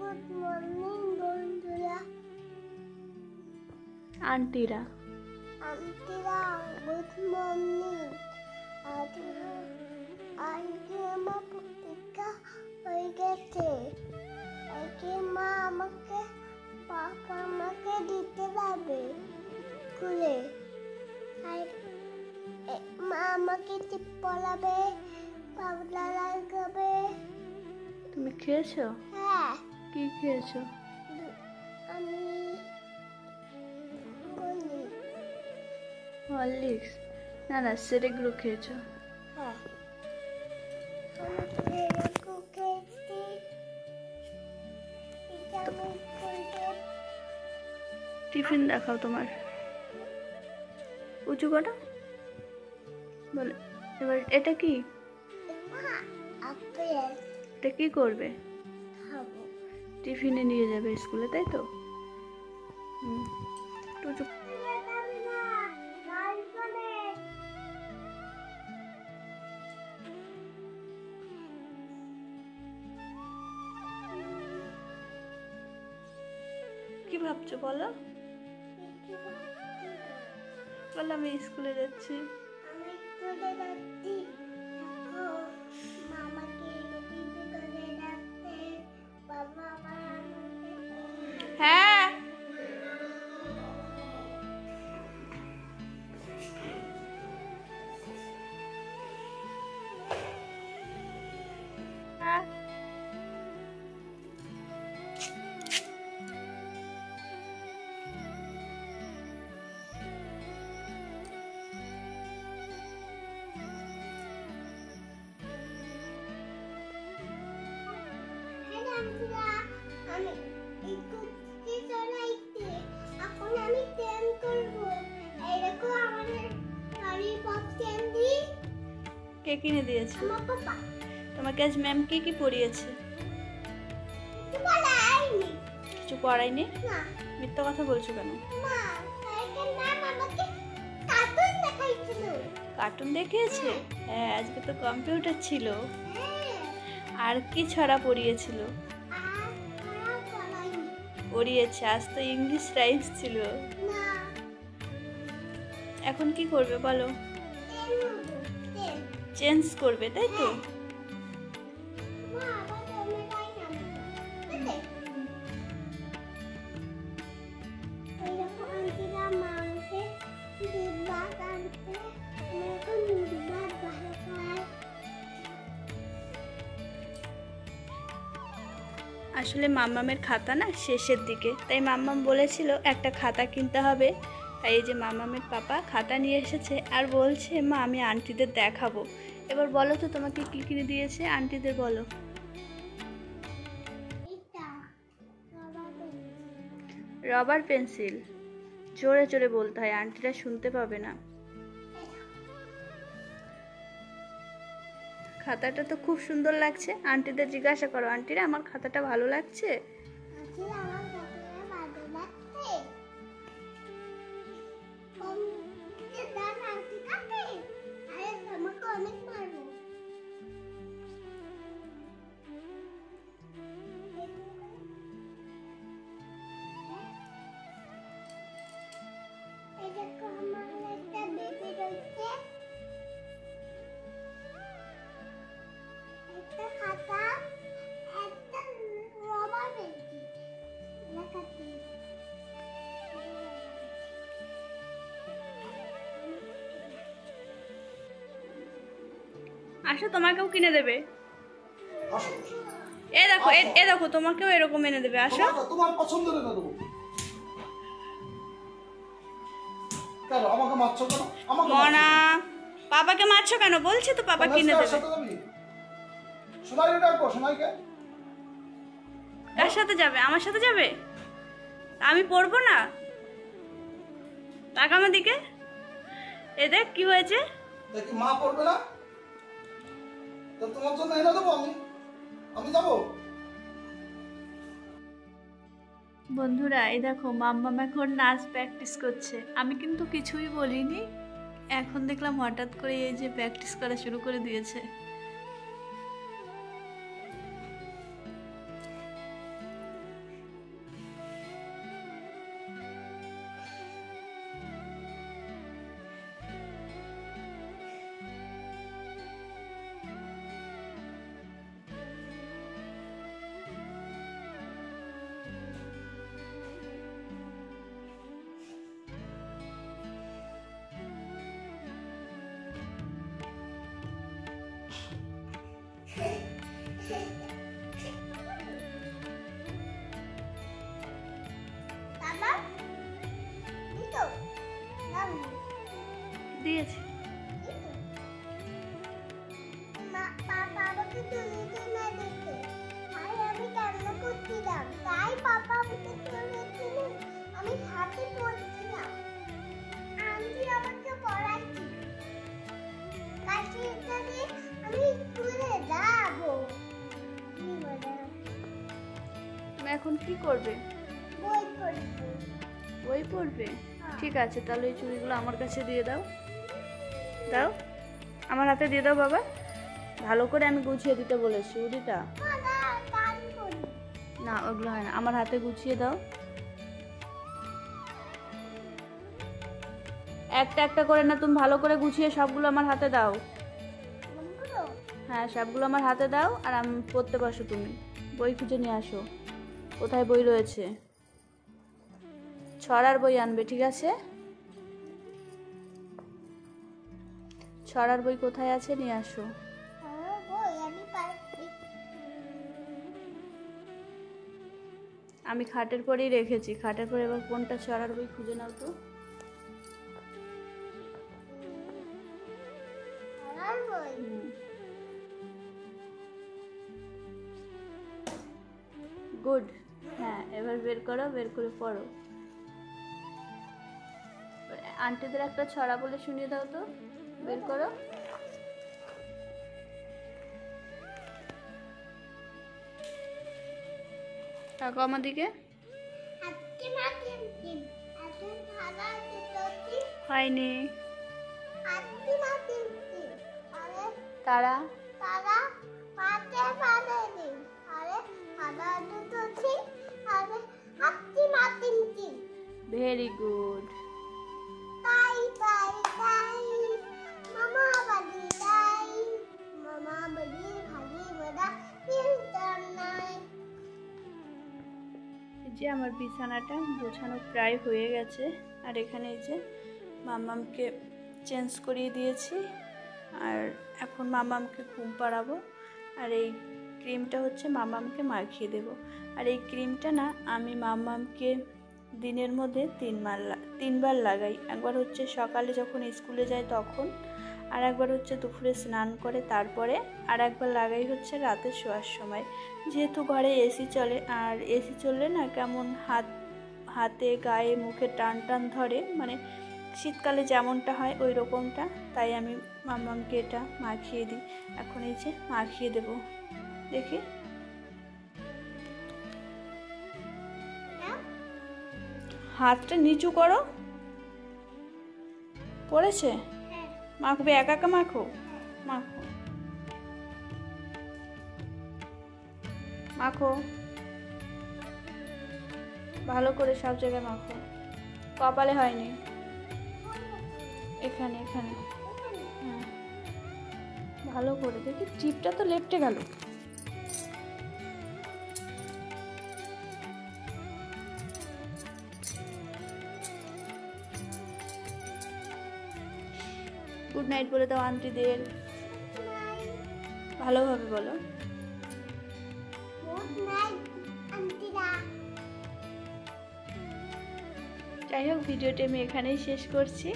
Good morning বন্ধুরা। আন্টিরা good morning. আজকে আমার পরীক্ষা হয়ে গেছে। আজকে পাপা আমাকে দিতে যাবে স্কুলে। মা আমাকে পড়াবে, পাবলা লাগাবে। তুমি খেয়েছো? হ্যাঁ, কি খেয়েছো? আমি বলি। হরলিক্স? না না, সেরেগুলো খেয়েছো? হ্যাঁ, আমি সেরেগু খেয়েছি। টিফিন দেখাও তোমার। উঁচু করো বলে। এবার এটা কি? আপেল এটা কি করবে? খাবো। টিফিনে নিয়ে যাবে স্কুলে, তাই তো? উঁচু। কি ভাবছো বলো? বলো আমি স্কুলে যাচ্ছি। আমি স্কুলে যাচ্ছি। মামাকে স্কুলে যাচ্ছে। বাবা আমার হ্যাঁ, হ্যাঁ। আমি স্কুলে চলাইছি। এখন আমি ট্রেন করবো। এরকম আমাদের ললিপপ ক্যান্ডি কে কিনে দিয়েছে? আমার পাপা। তোমাকে আজ ম্যাম কি কি পড়িয়েছে? কিছু পড়ায়নি? না, মিথ্যা কথা বলছো কেন? মা, কালকে ম্যাম আমাকে কার্টুন দেখাইছিল। কার্টুন দেখিয়েছে? হ্যাঁ, আজকে তো কম্পিউটার ছিল। হ্যাঁ, আর কি ছড়া পড়িয়েছিল? আর খারাপ পড়াইনি। পড়িয়েছে, আজ তো ইংলিশ রাইমস ছিল। না, এখন কি করবে বলো? ট্রেন হবো, ট্রেন। চেঞ্জ করবে, তাই তো? মা, আবার ট্রেনে যাই না। বুঝলে? এইরকম আন্টিরা মাংসে দুধ ভাত আনতে, আমি এখন দুধ ভাত ভালো খাই। আসলে মাম্মামের খাতা না শেষের দিকে, তাই মাম্মাম বলেছিল একটা খাতা কিনতে হবে। তাই এই যে মাম্মামের পাপা খাতা নিয়ে এসেছে আর বলছে মা আমি আন্টিদের দেখাবো। এবার বলো তো তোমাকে কি কিনে দিয়েছে, আন্টিদের বলো। এটা রবার পেন্সিল। Rubber pencil? জোরে জোরে বলতে হয়, আন্টিরা শুনতে পাবে না। খাতাটা তো খুব সুন্দর লাগছে। আন্টিদের জিজ্ঞাসা করো, আন্টিরা আমার খাতাটা ভালো লাগছে? আজকে আমার কাছে ভালো লাগছে। দান আনতে কাটে। আরে তোমাকে অনেক মারবো। এই দেখো আমার একটা বেবি রয়েছে। একটা খাতা, একটা রবার পেন্সিল। লেখাটি আসো, তোমাকেও কিনে দেবে। আসো, এ দেখো, এ দেখো, তোমাকেও এরকম এনে দেবে। আসো। তোমার পছন্দের এনে দেবো। কেন আমাকে মারছো কেন? আমাকে মনা, পাপাকে মারছো কেন? বলছি তো পাপা কিনে দেবে। সোনাই ডাকবো, সোনাইকে। কার সাথে যাবে? আমার সাথে যাবে? আমি পড়বো না? তাকা আমার দিকে। এ দেখ কি হয়েছে। দেখি মা পড়বে না, তো তোমার জন্য এনে দেবো আমি। আমি যাবো। বন্ধুরা এই দেখো মাম্মাম এখন নাচ প্র্যাকটিস করছে। আমি কিন্তু কিছুই বলিনি, এখন দেখলাম হঠাৎ করে এই যে প্র্যাকটিস করা শুরু করে দিয়েছে। তুমি এখন কি করবে? বই পড়বো। বই পড়বে? ঠিক আছে, তাহলে এই চুড়িগুলো আমার কাছে দিয়ে দাও। দাও, আমার হাতে দিয়ে দাও বাবা। ভালো করে আমি গুছিয়ে দিতে বলেছি উড়িটা। দাদা কান করি। না, ওগুলো হয় না, আমার হাতে গুছিয়ে দাও। একটা একটা করে না, তুমি ভালো করে গুছিয়ে সবগুলো আমার হাতে দাও। বন্ধুরো হ্যাঁ, সবগুলো আমার হাতে দাও আর আমি পড়তে বসো। তুমি বই খুঁজে নিয়ে আসো, কোথায় বই রয়েছে। ছড়ার বই আনবে, ঠিক আছে? ছড়ার বই কোথায় আছে নিয়ে আসো। বই আমি পারছি। আমি খাটের পরেই রেখেছি, খাটের পরে এবার কোনটা ছড়ার বই খুঁজে নাও তো। আর বই গুড। হ্যাঁ, এবার বের করো, বের করে পড়ো। আন্টিদের একটা ছড়া বলে শুনিয়ে দাও তো, বের করো। তাকাও আমার দিকে। আজকে মাটির দিন এখন ভালো আছে তোতি হয়নি। আজকে মাটির দিন আরে তারা তারা পাতে পাতে দিন আরে ভালো আছে তোতি আরে আজকে মাটির দিন ভেরি গুড। তাই তাই তাই মামা বাড়ি তাই মামা বাড়ির ভাগি বড়া ফিল্টার নাই। এই যে আমার বিছানাটা গোছানো প্রায় হয়ে গেছে, আর এখানে এই যে মাম্মামকে চেঞ্জ করিয়ে দিয়েছি, আর এখন মাম্মামকে ঘুম পাড়াবো। আর এই ক্রিমটা হচ্ছে মাম্মামকে মাখিয়ে দেব। আর এই ক্রিমটা না আমি মাম্মামকে দিনের মধ্যে তিনবার লাগাই। একবার হচ্ছে সকালে যখন স্কুলে যায় তখন, আর একবার হচ্ছে দুপুরে স্নান করে তারপরে, আর একবার লাগাই হচ্ছে রাতে শোয়ার সময়। যেহেতু ঘরে এসি চলে, আর এসি চললে না কেমন হাতে গায়ে মুখে টান টান ধরে, মানে শীতকালে যেমনটা হয় ওই রকমটা। তাই আমি মাম্মামকে এটা মাখিয়ে দিই। এখন এই যে মাখিয়ে দেব, দেখি। হাতটা নিচু করো। পড়েছে? মাখবে, একা একা মাখো। মাখো মাখো ভালো করে, সব জায়গায় মাখো। কপালে হয়নি, এখানে এখানে। হ্যাঁ, ভালো করে দেখি। টিপটা তো লেপটে গেল। গুড নাইট বলে দাও আন্টিদের, ভালোভাবে বলো। গুড নাইট আন্টিরা। যাই হোক, ভিডিওটি আমি এখানেই শেষ করছি।